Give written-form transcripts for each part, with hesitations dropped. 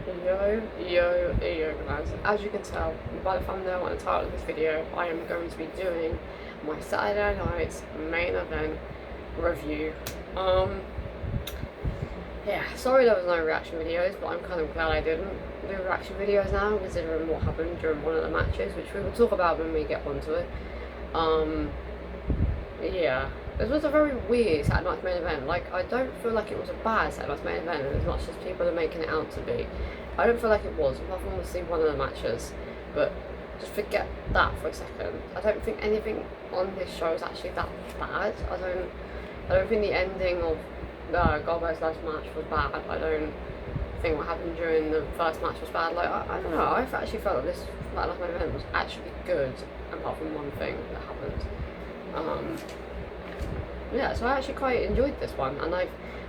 Yo guys, as you can tell by the thumbnail and the title of this video, I am going to be doing my Saturday night's main event review. Yeah, sorry there was no reaction videos, but I'm kind of glad I didn't do reaction videos now, considering what happened during one of the matches, which we will talk about when we get onto it. Yeah, this was a very weird Saturday night's main event. Like, I don't feel like it was a bad Saturday night's main event as much as people are making it out to be. I don't feel like it was, apart from obviously one of the matches. But just forget that for a second. I don't think anything on this show is actually that bad. I don't think the ending of Garbo's last match was bad. I don't think what happened during the first match was bad. Like, I don't know. I actually felt that this last main event was actually good, apart from one thing that happened. Yeah, so I actually quite enjoyed this one, and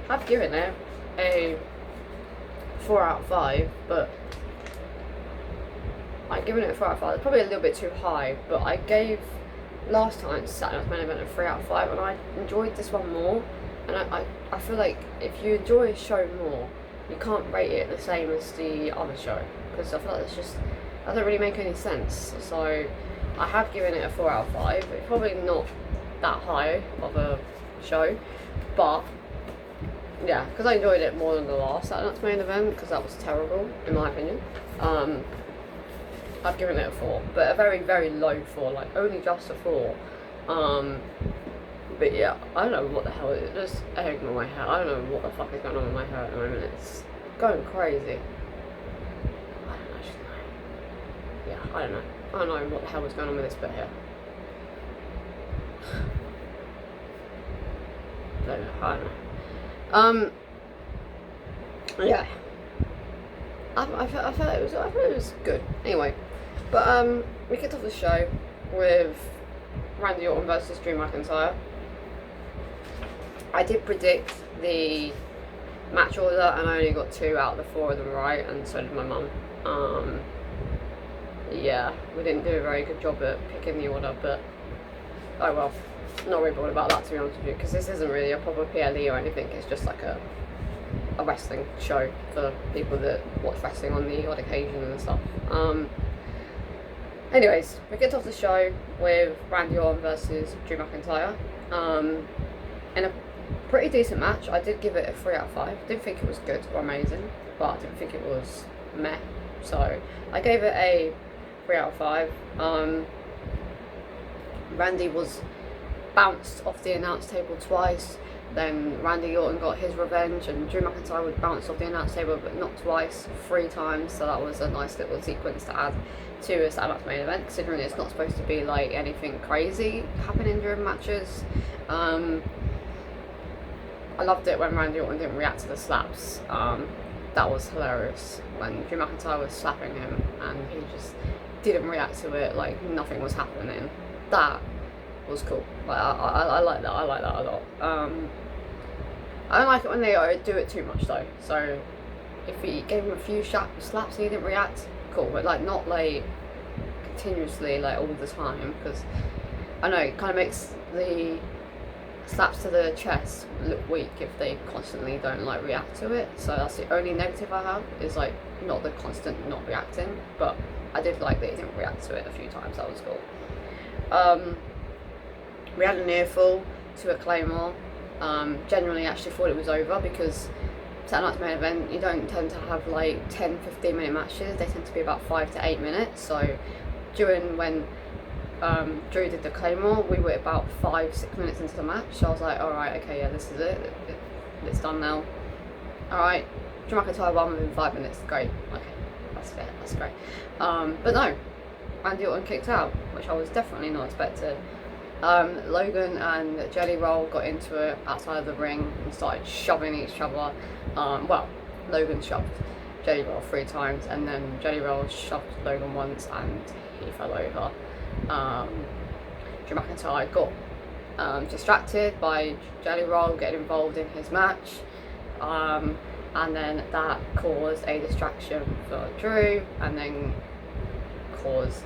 I've given it a 4 out of 5, but I've given it a 4 out of 5. It's probably a little bit too high, but I gave last time's Saturday Night's Main Event a 3 out of 5, and I enjoyed this one more. And I feel like if you enjoy a show more, you can't rate it the same as the other show, because I feel like that doesn't really make any sense. So I have given it a 4 out of 5. It's probably not that high of a show, but yeah, because I enjoyed it more than the last Saturday Night's Main Event, because that was terrible in my opinion. I've given it a 4, but a very, very low 4, like only just a 4. But yeah, I don't know what the hell it is. Just ignore my hair. I don't know what the fuck is going on with my hair at the moment. It's going crazy. I don't actually know. Yeah, I don't know. I don't know what the hell was going on with this bit here. I don't know. Yeah. I felt it was good. Anyway, but we kicked off the show with Randy Orton versus Drew McIntyre. I did predict the match order, and I only got 2 out of the 4 of them right, and so did my mum. Yeah, we didn't do a very good job at picking the order, but oh well. Not really bothered about that, to be honest with you, because this isn't really a proper PLE or anything. It's just like a wrestling show for people that watch wrestling on the odd occasion and stuff. Anyways, we get off the show with Randy Orton versus Drew McIntyre. In a pretty decent match. I did give it a 3 out of 5. Didn't think it was good or amazing, but I didn't think it was meh. So I gave it a 3 out of 5. Randy was bounced off the announce table twice. Then Randy Orton got his revenge, and Drew McIntyre was bounced off the announce table, but not twice, 3 times. So that was a nice little sequence to add to a Saturday Night's Main Event, considering it's not supposed to be like anything crazy happening during matches. I loved it when Randy Orton didn't react to the slaps. That was hilarious when Drew McIntyre was slapping him and he just didn't react to it, like nothing was happening. That was cool. Like I like that. I like that a lot. I don't like it when they do it too much though. So if he gave him a few slaps and he didn't react, cool. But like not like continuously, like all the time, because I know it kind of makes the slaps to the chest look weak if they constantly don't like react to it. So that's the only negative I have, is like not the constant not reacting. But I did like that he didn't react to it a few times. That was cool. We had a near fall to a Claymore. Generally actually thought it was over, because Saturday Night's Main Event, you don't tend to have like 10-15 minute matches. They tend to be about 5 to 8 minutes. So during when Drew did the Claymore, we were about 5-6 minutes into the match. So I was like, alright, okay, yeah, this is it. It's done now. Alright, Drew McIntyre won within 5 minutes. Great. Okay, that's fair. That's great. But no, Randy Orton kicked out, which I was definitely not expecting. Logan and Jelly Roll got into it outside of the ring and started shoving each other. Well, Logan shoved Jelly Roll 3 times, and then Jelly Roll shoved Logan once and he fell over. Drew McIntyre got distracted by Jelly Roll getting involved in his match, and then that caused a distraction for Drew, and then caused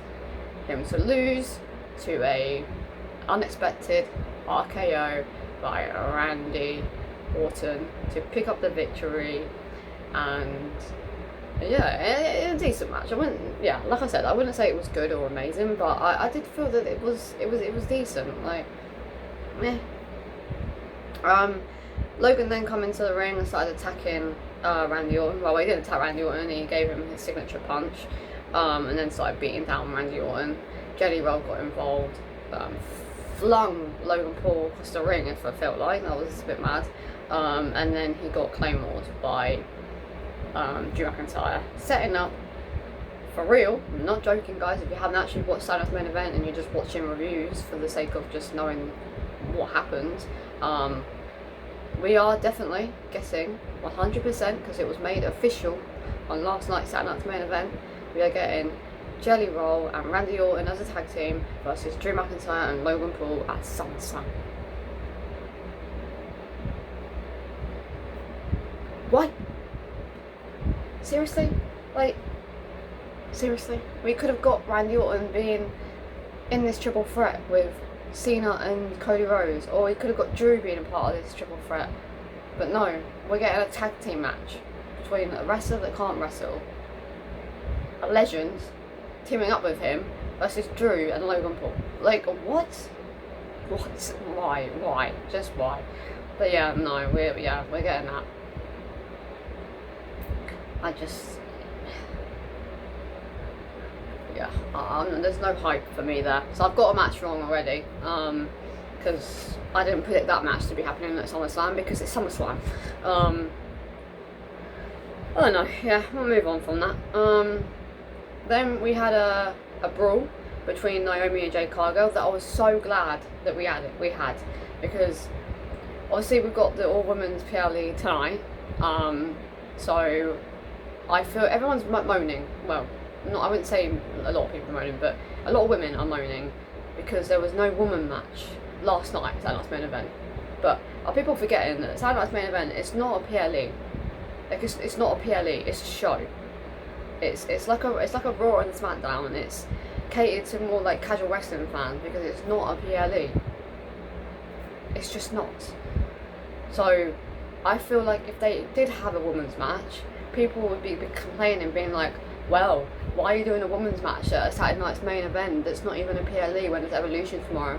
him to lose to a unexpected RKO by Randy Orton to pick up the victory. And Yeah, a decent match. I wouldn't, yeah, like I said, I wouldn't say it was good or amazing, but I did feel that it was decent. Like, meh. Logan then come into the ring and started attacking Randy Orton. Well, he didn't attack Randy Orton. He gave him his signature punch, and then started beating down Randy Orton. Jelly Roll got involved, flung Logan Paul across the ring. If I felt like that was a bit mad, and then he got claymored by Drew McIntyre, setting up. For real, I'm not joking, guys. If you haven't actually watched Sign Off Main Event and you're just watching reviews for the sake of just knowing what happened, we are definitely getting 100%, because it was made official on last night's Saturday Night's Main Event. We are getting Jelly Roll and Randy Orton as a tag team versus Drew McIntyre and Logan Paul at SummerSlam. What? Seriously? Like, seriously? We could have got Randy Orton being in this triple threat with Cena and Cody Rhodes, or we could have got Drew being a part of this triple threat. But no, we're getting a tag team match between a wrestler that can't wrestle, a legend, teaming up with him, versus Drew and Logan Paul. Like, what? What? Why? Just why? But yeah, no, we're getting that. There's no hype for me there. So I've got a match wrong already, because I didn't predict that match to be happening at SummerSlam, because it's SummerSlam. I don't know, yeah, we'll move on from that. Then we had a brawl between Naomi and Jade Cargill that I was so glad that we had, because obviously we've got the all-women's PLE tonight, so I feel everyone's moaning, well, I wouldn't say a lot of people are moaning, but a lot of women are moaning because there was no woman match last night, Saturday Night's Main Event. But are people forgetting that Saturday Night's Main Event, it's not a PLE. Like, it's not a PLE, it's a show. It's like a Raw and SmackDown, and it's catered to more like casual wrestling fans, because it's not a PLE. It's just not. So I feel like if they did have a women's match, people would be complaining, being like, well, why are you doing a women's match at a Saturday Night's Main Event that's not even a PLE when it's Evolution tomorrow?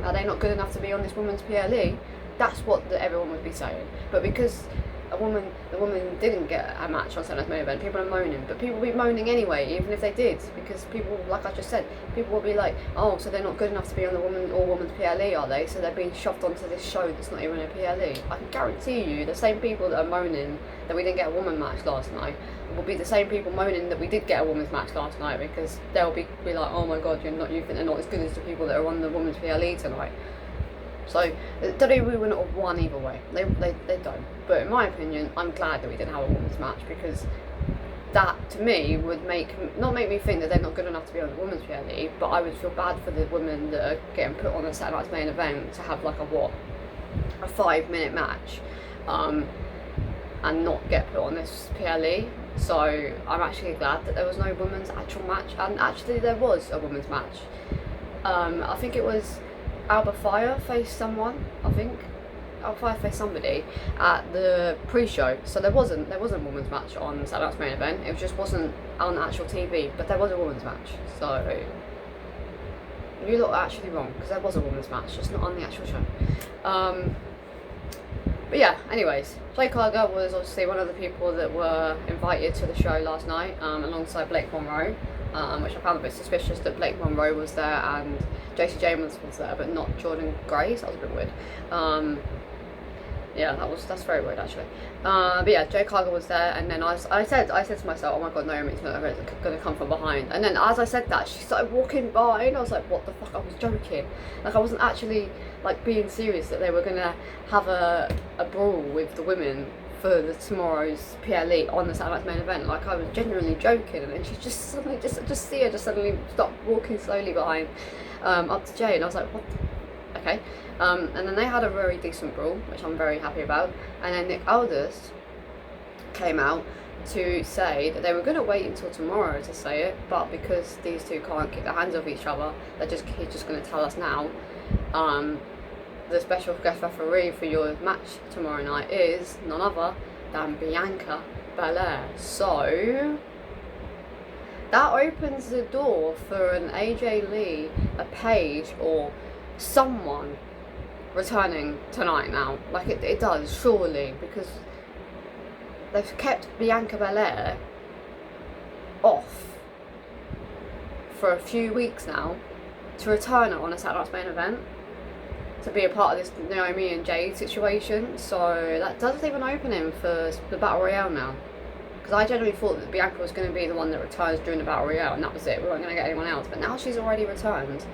Are they not good enough to be on this women's PLE? That's what everyone would be saying. But because the woman didn't get a match on Saturday Night's Main Event, people are moaning. But people will be moaning anyway, even if they did, because people, like I just said, people will be like, oh, so they're not good enough to be on the all-women's PLE, are they? So they're being shoved onto this show that's not even a PLE. I can guarantee you, the same people that are moaning that we didn't get a woman match last night will be the same people moaning that we did get a women's match last night, because they'll be like, oh my god, you think they're not as good as the people that are on the women's PLE tonight. So WWE will not have won either way. They don't. But in my opinion, I'm glad that we didn't have a women's match, because that to me would not make me think that they're not good enough to be on the women's PLE, but I would feel bad for the women that are getting put on a Saturday Night's Main Event to have like a 5-minute match, and not get put on this PLE. So I'm actually glad that there was no women's actual match, and actually there was a women's match. I think it was Alba Fire faced someone. Alba Fire faced somebody at the pre-show. So there wasn't a women's match on Saturday Night's Main Event. It just wasn't on actual TV, but there was a women's match. So you lot are actually wrong, because there was a women's match, just not on the actual show. But yeah, anyways, Jade Cargill was obviously one of the people that were invited to the show last night, alongside Blake Monroe, which I found a bit suspicious that Blake Monroe was there and JC James was there, but not Jordan Grace. That was a bit weird. Yeah, that's very weird actually. But yeah, Jade Cargill was there, and then I said to myself, oh my god, Naomi's not going to come from behind. And then as I said that, she started walking by, and I was like, what the fuck? I was joking. Like, I wasn't actually like being serious that they were going to have a brawl with the women for tomorrow's PLE on the Saturday Night's Main Event. Like, I was genuinely joking, and then she just suddenly suddenly stopped walking slowly behind up to Jay, and I was like, what? Okay. And then they had a very decent brawl, which I'm very happy about. And then Nick Aldis came out to say that they were going to wait until tomorrow to say it, but because these two can't keep their hands off each other, he's just going to tell us now. The special guest referee for your match tomorrow night is none other than Bianca Belair. So that opens the door for an AJ Lee, a Paige, or someone returning tonight now. Like it does, surely, because they've kept Bianca Belair off for a few weeks now to return her on a Saturday Night's Main Event to be a part of this Naomi and Jade situation. So that does leave an opening for the Battle Royale now. Because I generally thought that Bianca was going to be the one that returns during the Battle Royale, and that was it. We weren't going to get anyone else. But now she's already returned.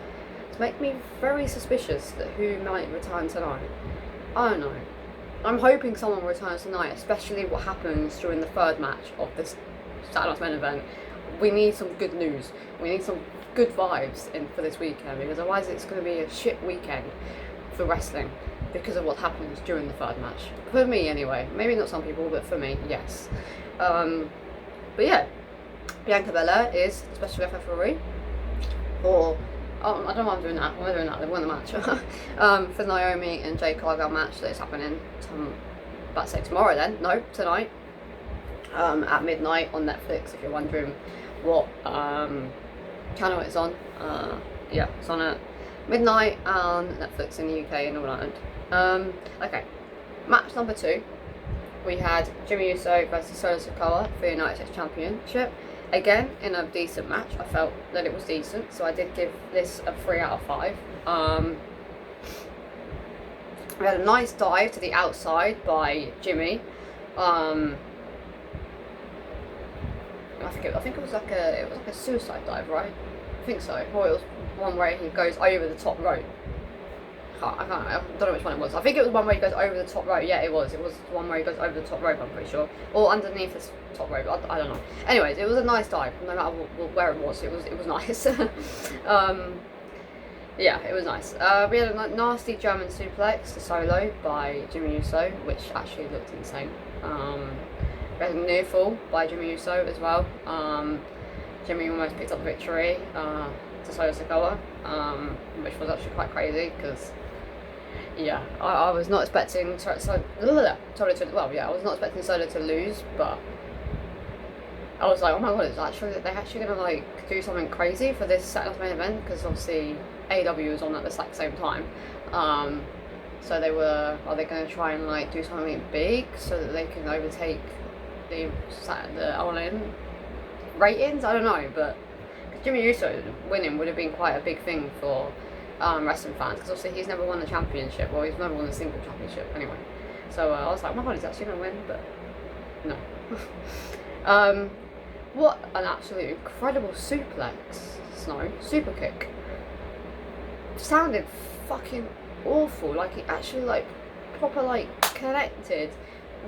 It's making me very suspicious that who might return tonight. I don't know. I'm hoping someone returns tonight, especially what happens during the third match of this Saturday Night's Main Event. We need some good news. We need some good vibes in for this weekend, because otherwise it's going to be a shit weekend for wrestling because of what happens during the third match. For me, anyway. Maybe not some people, but for me, yes. But yeah, Bianca Belair is special guest referee for. Oh, I don't know why I'm doing that. Why am I doing that? They won the match. For Naomi and Jade Cargill match that is happening. About to say tomorrow then. No, tonight. At midnight on Netflix. If you're wondering what channel it's on. Yeah, it's on at midnight on Netflix in the UK and all Ireland. Okay, match number 2. We had Jimmy Uso versus Solo Sikoa for the United States Championship. Again, in a decent match. I felt that it was decent, so I did give this a 3 out of 5. We had a nice dive to the outside by Jimmy. I think it was like a suicide dive, right? I think so. Or it was one where he goes over the top rope. I don't know which one it was. I think it was one where he goes over the top rope. Yeah, it was. It was the one where he goes over the top rope, I'm pretty sure. Or underneath the top rope. I don't know. Anyways, it was a nice dive. No matter where it was nice. Yeah, it was nice. We had a nasty German suplex to Solo by Jimmy Uso, which actually looked insane. We had a near fall by Jimmy Uso as well. Jimmy almost picked up the victory to Solo Sikoa, which was actually quite crazy because, yeah, I was not expecting I was not expecting Solo to lose, but I was like, oh my god, they're actually gonna like do something crazy for this Saturday Main Event, because obviously AEW was on at the exact same time. So are they going to try and like do something big so that they can overtake the All In ratings? I don't know, but Jimmy Uso winning would have been quite a big thing for wrestling fans, because obviously he's never won a championship, or he's never won a single championship anyway. So I was like, oh my god, he's actually going to win, but no. What an absolute incredible suplex, Snow, super kick. Sounded fucking awful, like it actually like proper like connected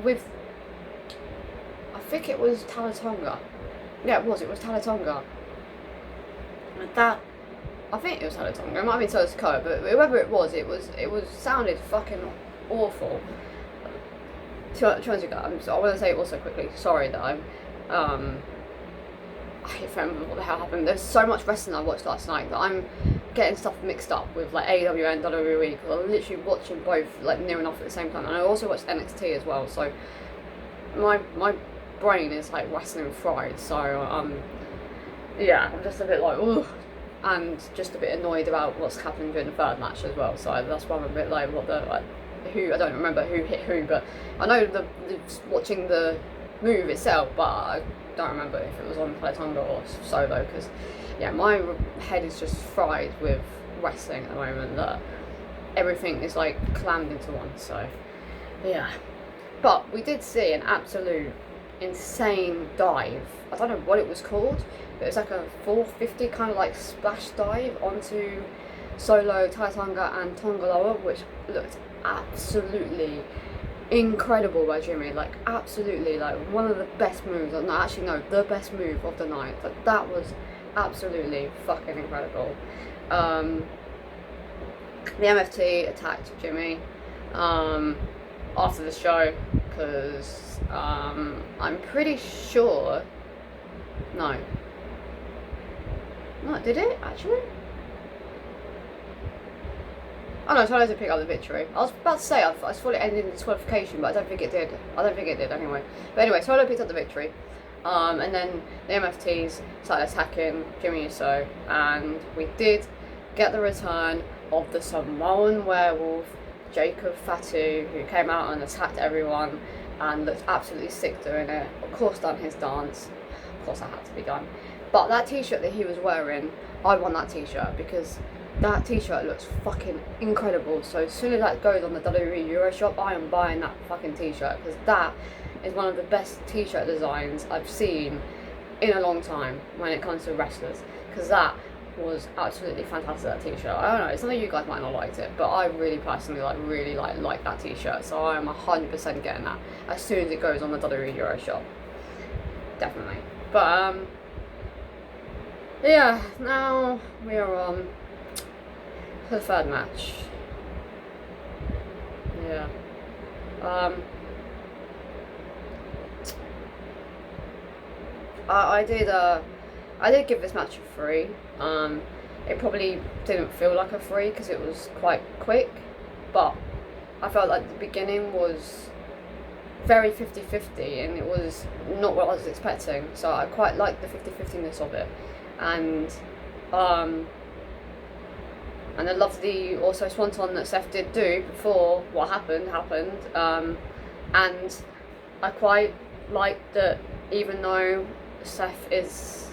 with, I think it was Talatonga. Yeah, it was Talatonga. I think it was Talatonga, it might have been Solo Sikoa, but whoever it was sounded fucking awful. I want to say it also quickly, sorry that I can't remember what the hell happened. There's so much wrestling I watched last night that I'm getting stuff mixed up with like AEW and WWE, because I'm literally watching both like near enough at the same time, and I also watched NXT as well, so my brain is like wrestling fried, so yeah, I'm just a bit like ugh, and just a bit annoyed about what's happened during the third match as well, so that's why I'm a bit like who, I don't remember who hit who, but I know watching the move itself, but I don't remember if it was on Talatonga or Solo, because yeah, my head is just fried with wrestling at the moment, that everything is like clammed into one, so yeah. But we did see an absolute insane dive. I don't know what it was called, but it was like a 450 kind of like splash dive onto Solo, Talatonga and Tongaloa, which looked absolutely incredible by Jimmy, like absolutely like one of the best moves, the best move of the night. Like that was absolutely fucking incredible. The MFT attacked Jimmy after the show, because I'm pretty sure no, did it actually? Oh no, Charlo did pick up the victory. I was about to say I thought it ended in disqualification, but I don't think it did. I don't think it did anyway. But anyway, Charlo picked up the victory. And then the MFTs started attacking Jimmy Uso, and we did get the return of the Samoan werewolf, Jacob Fatu, who came out and attacked everyone and looked absolutely sick doing it. Of course, done his dance. Of course, that had to be done. But that t-shirt that he was wearing, I want that t-shirt because that t-shirt looks fucking incredible. So as soon as that goes on the WWE Euro shop, I am buying that fucking t-shirt because that is one of the best t-shirt designs I've seen in a long time when it comes to wrestlers, because that was absolutely fantastic, that t-shirt. I don't know, some of you guys might not liked it, but I really personally like that t-shirt, so I am 100% getting that as soon as it goes on the WWE Euro shop. Definitely. But yeah, now we are on the third match. Yeah. I did give this match a 3. It probably didn't feel like a 3 because it was quite quick, but I felt like the beginning was very 50-50 and it was not what I was expecting, so I quite liked the 50-50ness of it. And I loved the also swanton that Seth did do before what happened, and I quite liked that even though Seth is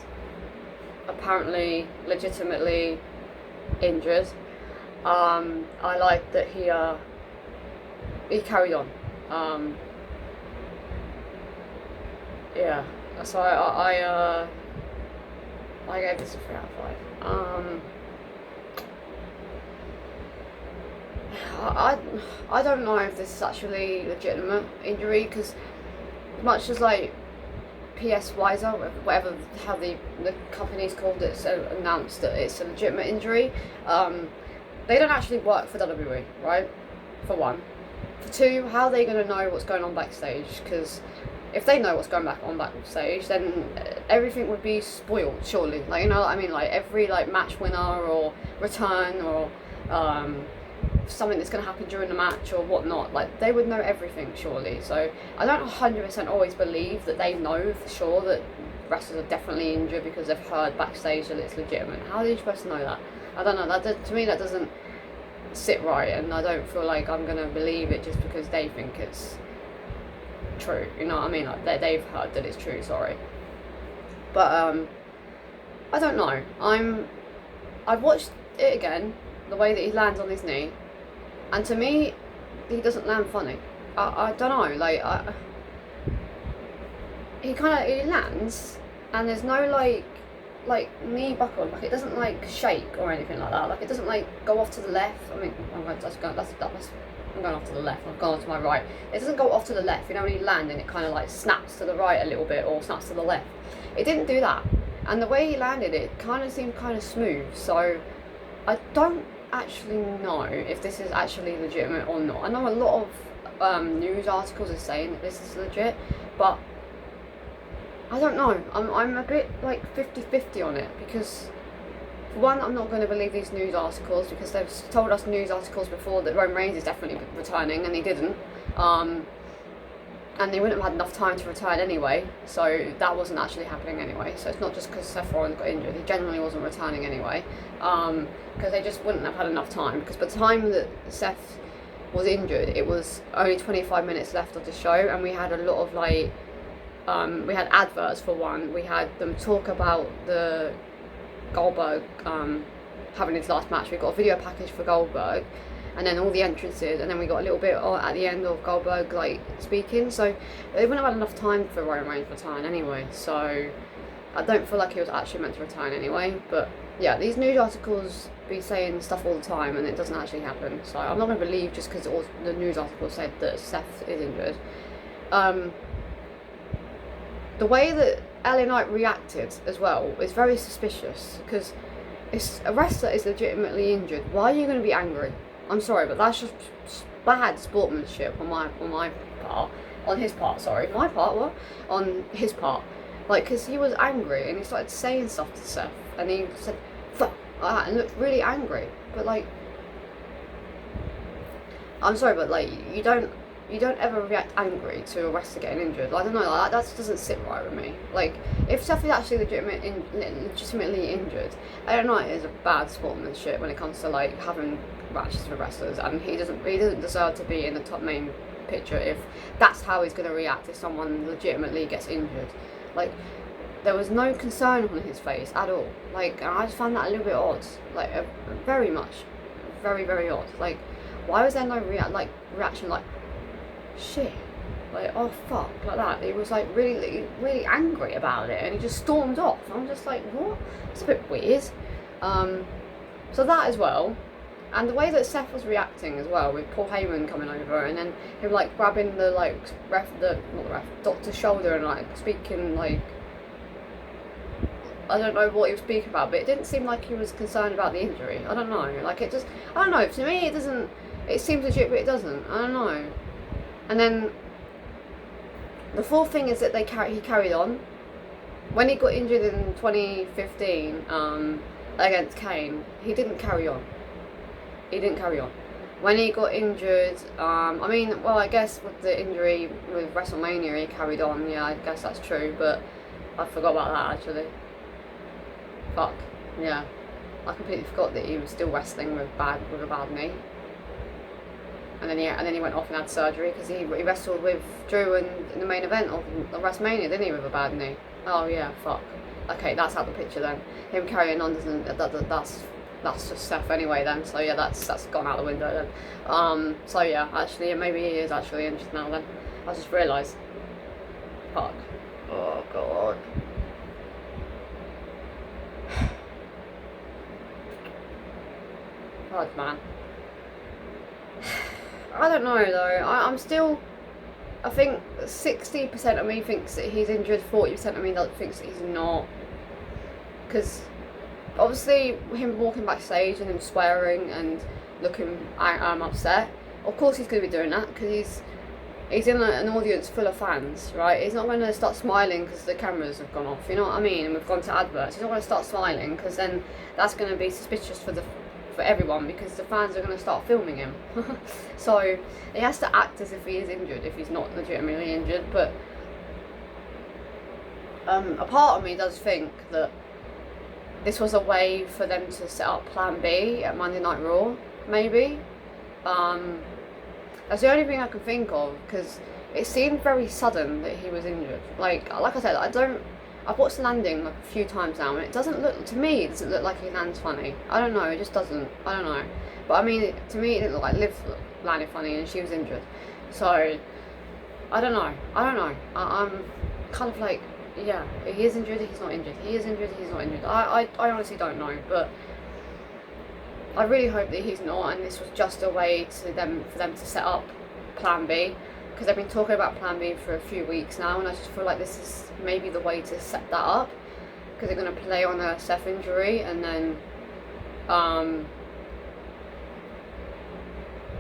apparently legitimately injured, I like that he carried on. Yeah, so I gave this a 3 out of 5. I don't know if this is actually legitimate injury, because much as like PS Weiser, whatever how the company's called it, so announced that it's a legitimate injury, they don't actually work for WWE, right? For one. For two, how are they going to know what's going on backstage? Because if they know what's going on backstage, then everything would be spoiled, surely. Like, you know what I mean? Like every like match winner or return or something that's going to happen during the match or whatnot, like they would know everything, surely. So I don't 100% always believe that they know for sure that wrestlers are definitely injured because they've heard backstage that it's legitimate. How are you supposed to know that? I don't know. To me, that doesn't sit right, and I don't feel like I'm going to believe it just because they think it's true. You know what I mean? Like they've heard that it's true. Sorry, but I don't know. I've watched it again, the way that he lands on his knee. And to me, he doesn't land funny. I don't know, like, he lands, and there's no, like, knee buckle, like, it doesn't, like, shake or anything like that. Like, it doesn't, like, go off to the left. I mean, I'm going off to the left, I've gone off to my right. It doesn't go off to the left, you know, when you land and it kind of, like, snaps to the right a little bit, or snaps to the left. It didn't do that. And the way he landed it kind of seemed kind of smooth, so I don't actually know if this is actually legitimate or not. I know a lot of news articles are saying that this is legit, but I don't know. I'm a bit like 50-50 on it, because for one, I'm not going to believe these news articles because they've told us news articles before that Roman Reigns is definitely returning, and he didn't. And they wouldn't have had enough time to return anyway, so that wasn't actually happening anyway. So it's not just because Seth Rollins got injured, he generally wasn't returning anyway, because they just wouldn't have had enough time, because by the time that Seth was injured, it was only 25 minutes left of the show, and we had a lot of like, we had adverts for one, we had them talk about the Goldberg having his last match, we got a video package for Goldberg, and then all the entrances, and then we got a little bit at the end of Goldberg like speaking, so they wouldn't have had enough time for Roman Reigns to return anyway, so I don't feel like he was actually meant to return anyway. But yeah, these news articles be saying stuff all the time and it doesn't actually happen, so I'm not going to believe just because the news articles said that Seth is injured. The way that LA Knight reacted as well is very suspicious, because if a wrestler is legitimately injured, why are you going to be angry? I'm sorry, but that's just bad sportsmanship on my part. On his part, sorry. My part, what? On his part. Like, because he was angry and he started saying stuff to Seth, and he said, fuck, like that, and looked really angry. But, like, I'm sorry, but like you don't ever react angry to a wrestler getting injured. I don't know, like, that just doesn't sit right with me. Like, if Seth is actually legitimately injured, I don't know, it is a bad sportsmanship when it comes to like having matches with wrestlers, and he doesn't deserve to be in the top main picture if that's how he's going to react if someone legitimately gets injured. Like, there was no concern on his face at all. Like, and I just found that a little bit odd. Like, very odd. Like, why was there no reaction like, shit, like, oh fuck, like that? He was like really angry about it, and he just stormed off. I'm just like, what? It's a bit weird. So that as well, and the way that Seth was reacting as well, with Paul Heyman coming over and then him like grabbing the like doctor's shoulder and like speaking like, I don't know what he was speaking about, but it didn't seem like he was concerned about the injury. I don't know, like it just, I don't know. To me, it doesn't. It seems legit, but it doesn't. I don't know. And then the fourth thing is that he carried on. When he got injured in 2015 against Kane, he didn't carry on. When he got injured, I mean, well, I guess with the injury with WrestleMania, he carried on. Yeah, I guess that's true, but I forgot about that actually. Fuck. Yeah, I completely forgot that he was still wrestling with a bad knee. And then he went off and had surgery because he wrestled with Drew in the main event of WrestleMania, didn't he, with a bad knee? Oh yeah, fuck. Okay, that's out the picture then. Him carrying on doesn't. That's just Seth anyway then. So yeah, that's gone out the window then. So yeah, actually maybe he is actually injured now then. I just realised. Fuck. Oh god. God, man. I don't know though. I'm still. I think 60% of me thinks that he's injured. 40% of me thinks that he's not. Because obviously him walking backstage and him swearing and looking upset. Of course he's going to be doing that because he's in an audience full of fans, right? He's not going to start smiling because the cameras have gone off. You know what I mean? And we've gone to adverts. He's not going to start smiling because then that's going to be suspicious for everyone because the fans are going to start filming him. So he has to act as if he is injured if he's not legitimately injured. But a part of me does think that this was a way for them to set up Plan B at Monday Night Raw, maybe. That's the only thing I can think of because it seemed very sudden that he was injured. Like I said, I've watched Landing like a few times now, and it doesn't look like he lands funny. I don't know, it just doesn't. I don't know. But I mean, to me, it didn't look like Liv landed funny, and she was injured. So I don't know. I'm kind of like, yeah, he is injured. He's not injured. He is injured. He's not injured. I honestly don't know, but I really hope that he's not, and this was just a way for them to set up Plan B. Because they've been talking about Plan B for a few weeks now, and I just feel like this is maybe the way to set that up, because they're going to play on a Seth injury, and then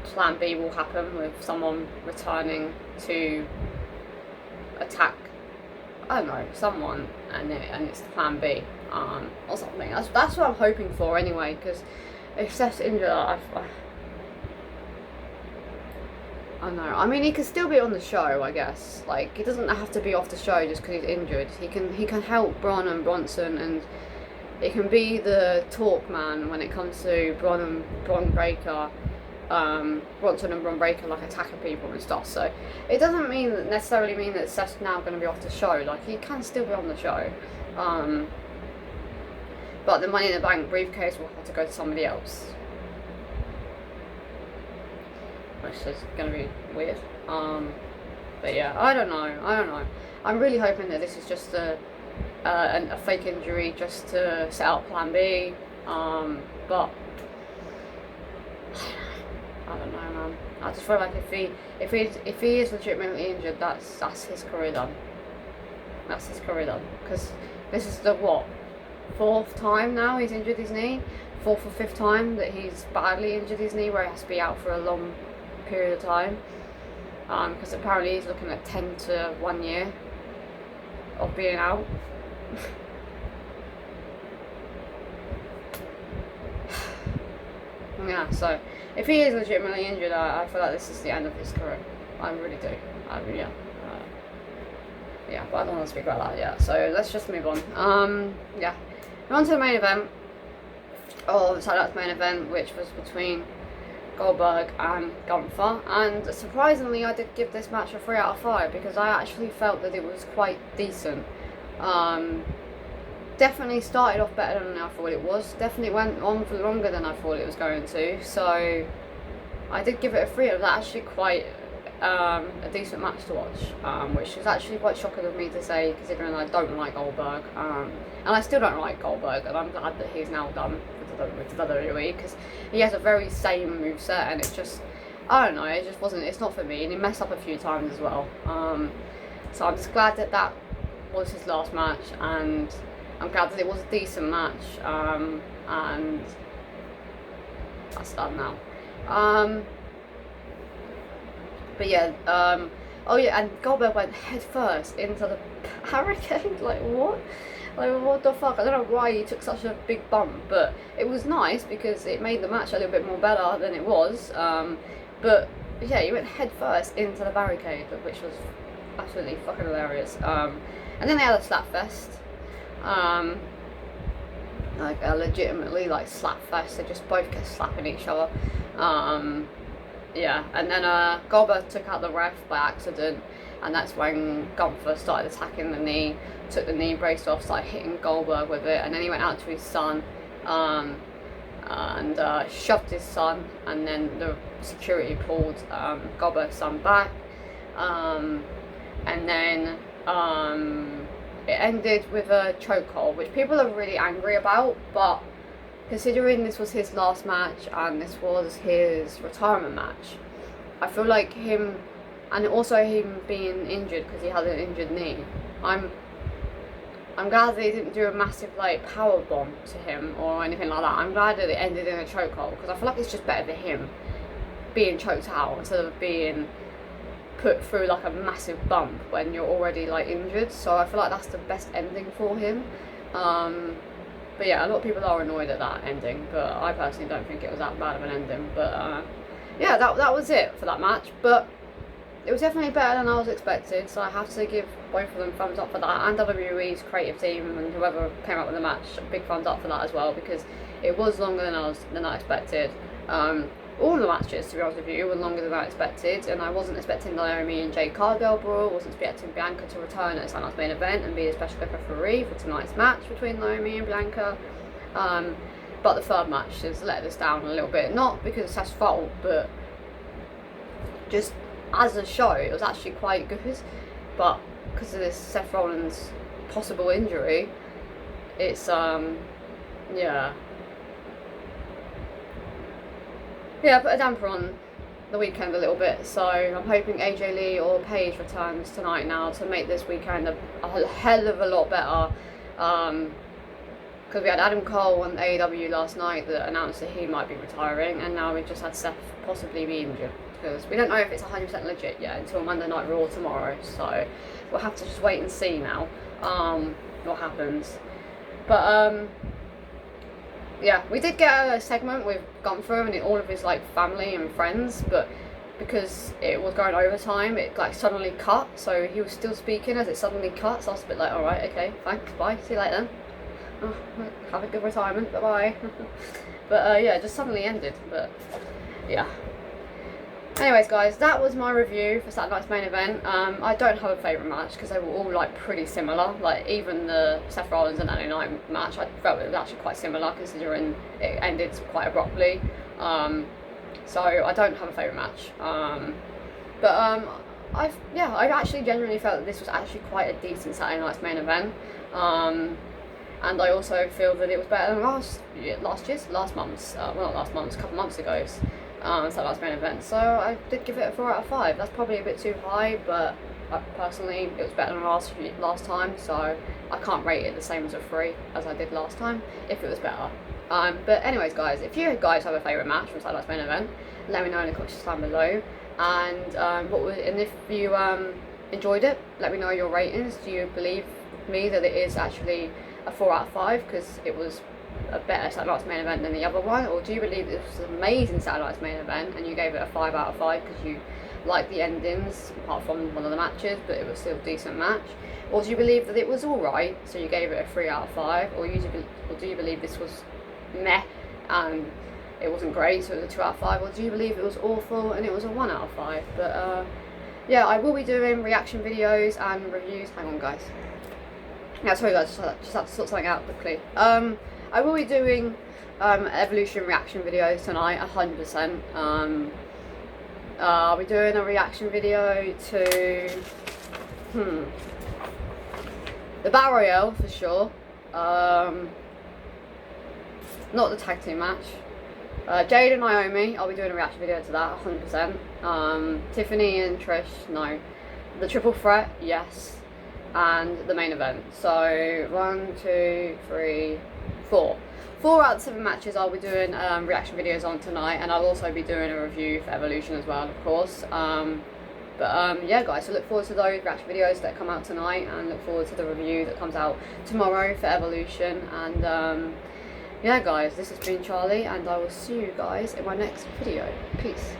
Plan B will happen with someone returning to attack, I don't know, someone, and it's Plan B or something. That's what I'm hoping for anyway, because if Seth's injured, I know. I mean, he can still be on the show, I guess. Like, he doesn't have to be off the show just because he's injured. He can help Braun and Bronson, and he can be the talk man when it comes to Bronson and Braun Breaker, like, attacking people and stuff. So it doesn't necessarily mean that Seth's now going to be off the show. Like, he can still be on the show. But the Money in the Bank briefcase will have to go to somebody else, which is going to be weird. But yeah, I don't know. I'm really hoping that this is just a fake injury just to set out Plan B. But I don't know, man. I just feel like if he is legitimately injured, that's his career done. That's his career done. Because this is the fourth time now he's injured his knee. Fourth or fifth time that he's badly injured his knee, where he has to be out for a long period of time, because apparently he's looking at 10 to 1 year of being out. Yeah, so if he is legitimately injured, I feel like this is the end of his career. I really do. Yeah. Yeah, but I don't want to speak about that yet. So let's just move on. Yeah. On to the main event. Oh, the Saturday main event, which was between Goldberg and Gunther, and surprisingly I did give this match a 3 out of 5 because I actually felt that it was quite decent. Definitely started off better than I thought it was, definitely went on for longer than I thought it was going to, so I did give it a 3. It was actually quite a decent match to watch, which is actually quite shocking of me to say considering I don't like Goldberg, and I still don't like Goldberg, and I'm glad that he's now done with WWE because he has a very same moveset, and it's just, I don't know, it just wasn't, it's not for me, and he messed up a few times as well. So I'm just glad that that was his last match, and I'm glad that it was a decent match, and that's done now. But yeah, oh yeah, and Goldberg went head first into the barricade, like what? Like what the fuck? I don't know why he took such a big bump, but it was nice because it made the match a little bit more better than it was. But yeah, he went head first into the barricade, which was absolutely fucking hilarious. And then they had a slap fest. Like a legitimately like slap fest. They just both kept slapping each other. Yeah, and then Goldberg took out the ref by accident, and that's when Gunther started attacking the knee, took the knee brace off, started hitting Goldberg with it, and then he went out to his son and shoved his son, and then the security pulled Goldberg's son back, and then it ended with a chokehold, which people are really angry about, but considering this was his last match and this was his retirement match, I feel like him, and also him being injured because he had an injured knee, I'm glad they didn't do a massive like power bomb to him or anything like that. I'm glad that it ended in a chokehold because I feel like it's just better for him being choked out instead of being put through like a massive bump when you're already like injured. So I feel like that's the best ending for him. But yeah, a lot of people are annoyed at that ending, but I personally don't think it was that bad of an ending. But yeah, that was it for that match. But it was definitely better than I was expected, so I have to give both of them thumbs up for that, and WWE's creative team and whoever came up with the match, a big thumbs up for that as well, because it was longer than I expected. All the matches, to be honest with you, were longer than I expected, and I wasn't expecting Naomi and Jade Cargill brawl, wasn't expecting Bianca to return at Sunday's main event and be a special referee for tonight's match between Naomi and Bianca. But the third match has let us down a little bit, not because it's Seth's fault, but just as a show, it was actually quite good, but because of this Seth Rollins possible injury, it's yeah, put a damper on the weekend a little bit. So I'm hoping AJ Lee or Paige returns tonight now to make this weekend a hell of a lot better. Because we had Adam Cole on AEW last night that announced that he might be retiring, and now we've just had Seth possibly be injured. Because we don't know if it's 100% legit yet until Monday Night Raw tomorrow, so we'll have to just wait and see now what happens. But yeah, we did get a segment with Gunther and all of his like family and friends, but because it was going overtime, it like suddenly cut, so he was still speaking as it suddenly cut, so I was a bit like, alright, okay, thanks, bye, see you later then. Oh, have a good retirement, bye bye. But yeah, it just suddenly ended, but yeah. Anyways guys, that was my review for Saturday night's main event. I don't have a favourite match because they were all like pretty similar, like even the Seth Rollins and LA Knight match I felt it was actually quite similar considering it ended quite abruptly. So I don't have a favourite match. But I actually genuinely felt that this was actually quite a decent Saturday night's main event. And I also feel that it was better than last month's, well not last month's, a couple months ago's Saturday night's main event. So I did give it a 4 out of 5. That's probably a bit too high, but personally it was better than last time, so I can't rate it the same as a 3 as I did last time if it was better. But anyways guys, if you guys have a favourite match from Saturday night's main event, let me know in the comments down below. And if you enjoyed it, let me know your ratings. Do you believe me that it is actually a 4 out of 5 because it was a better Saturday Night's Main Event than the other one, or do you believe this was an amazing Saturday Night's Main Event and you gave it a 5 out of 5 because you liked the endings apart from one of the matches, but it was still a decent match? Or do you believe that it was alright, so you gave it a 3 out of 5? Or do you believe this was meh and it wasn't great, so it was a 2 out of 5? Or do you believe it was awful and it was a 1 out of 5? But yeah, I will be doing reaction videos and reviews. Hang on, guys. Yeah, sorry guys, just have to sort something out quickly. I will be doing Evolution reaction videos tonight, 100%. I'll be doing a reaction video to the Battle Royale for sure. Not the tag team match. Jade and Naomi, I'll be doing a reaction video to that, 100%. Tiffany and Trish, no. The triple threat, yes. And the main event. So 1, 2, 3, 4. 4 out of 7 matches I'll be doing reaction videos on tonight, and I'll also be doing a review for Evolution as well, of course. Yeah guys, so look forward to those reaction videos that come out tonight, and look forward to the review that comes out tomorrow for Evolution. And yeah guys, this has been Charlie, and I will see you guys in my next video. Peace.